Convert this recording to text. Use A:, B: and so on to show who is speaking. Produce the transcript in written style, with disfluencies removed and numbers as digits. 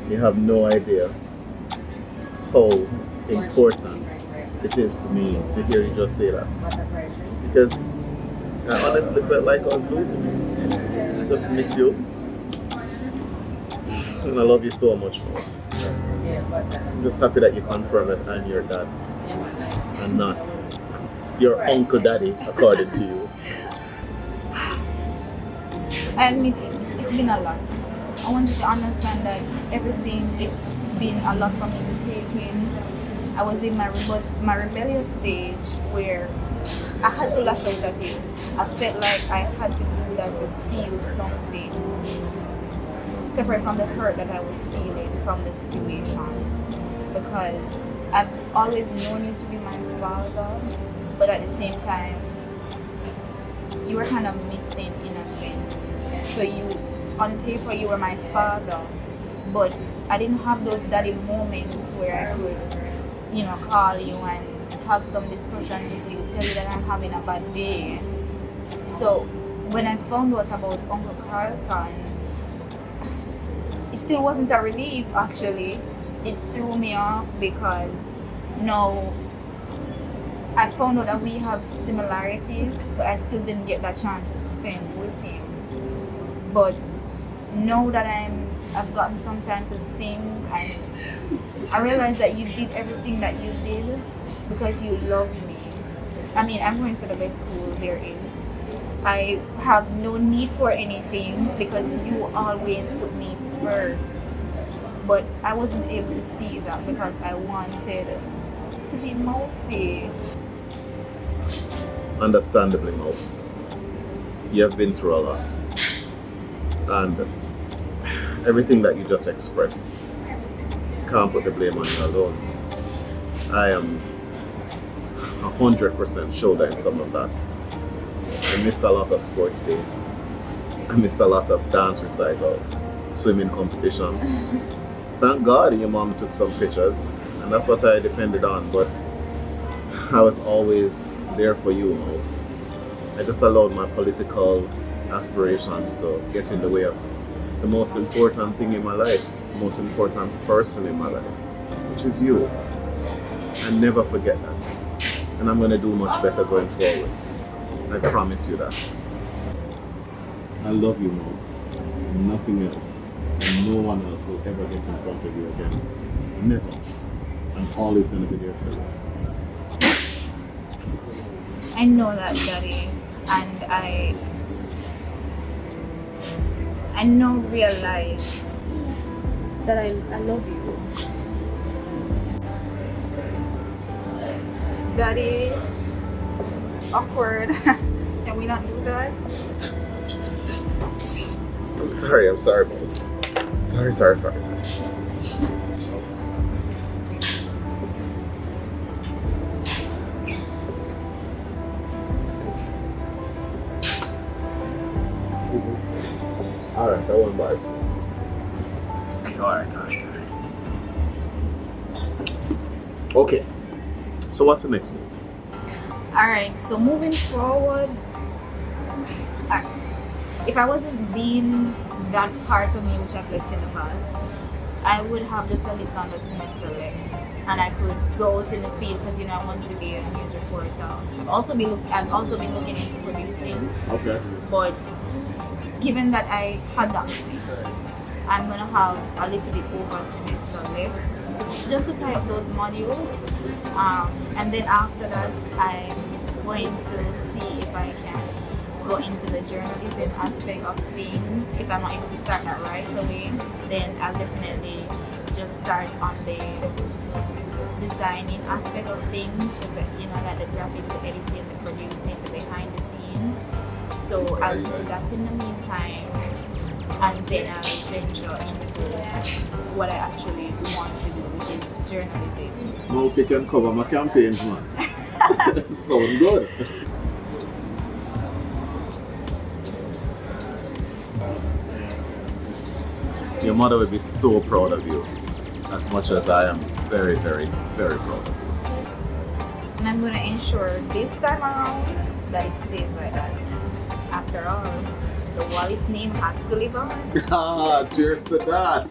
A: You have no idea how important it is to me to hear you just say that. Because I honestly felt like I was losing you. I just miss you. And I love you so much, Mouse. I'm just happy that you confirm it I'm your dad and not your uncle daddy, according to you.
B: I admit it's been a lot. I want you to understand that everything, it's been a lot for me to take in. I was in my rebellious stage where I had to lash out at you. I felt like I had to do that to feel something separate from the hurt that I was feeling from the situation. Because I've always known you to be my father, but at the same time, you were kind of missing in a sense. So you, on paper, you were my father, but I didn't have those daddy moments where I could, call you and have some discussions with you, tell you that I'm having a bad day. So when I found out about Uncle Carlton, it still wasn't a relief actually. It threw me off because now I found out that we have similarities, but I still didn't get that chance to spend with him. But now that I've gotten some time to think, and I realized that you did everything that you did because you love me. I mean, I'm going to the best school there is. I have no need for anything because you always put me first. But I wasn't able to see that because I wanted to be Mousy.
A: Understandably, Mouse. You have been through a lot. And everything that you just expressed, can't put the blame on you alone. I am 100% shoulder in some of that. I missed a lot of sports day. I missed a lot of dance recitals, swimming competitions. Thank God your mom took some pictures, and that's what I depended on, but I was always there for you, Mouse. I just allowed my political aspirations to get in the way of the most important thing in my life, the most important person in my life, which is you. And never forget that. And I'm going to do much better going forward. I promise you that. I love you, Mouse. Nothing else. And no one else will ever get in front of you again. Never. I'm always going to be there for you.
B: I know that, Daddy, and I now realize that I love you. Daddy, awkward. Can we not do that?
A: I'm sorry, Mouse. Sorry. Alright, that one embarrass you. Alright. Okay, so what's the next move?
B: Alright, so moving forward, if I wasn't being that part of me which I've left in the past, I would have just a little under semester left, and I could go out in the field because I want to be a news reporter. I've also been looking into producing.
A: Okay.
B: But given that I had that moment, I'm gonna have a little bit over a semester left just to tie up those modules, and then after that I'm going to see if I can go into the journalism aspect of things. If I'm not able to start that right away, then I'll definitely just start on the designing aspect of things, because like the graphics, the editing, the producing, the behind the scenes. So I'll do that in the meantime, and then I'll venture into what I actually want to do, which is journalism.
A: Mouse, you can cover my campaigns, man. Sound good. Your mother will be so proud of you, as much as I am very, very, very proud of you.
B: And I'm going to ensure this time around that it stays like that. After all, the Wallace name has to live on.
A: Ah, cheers to that.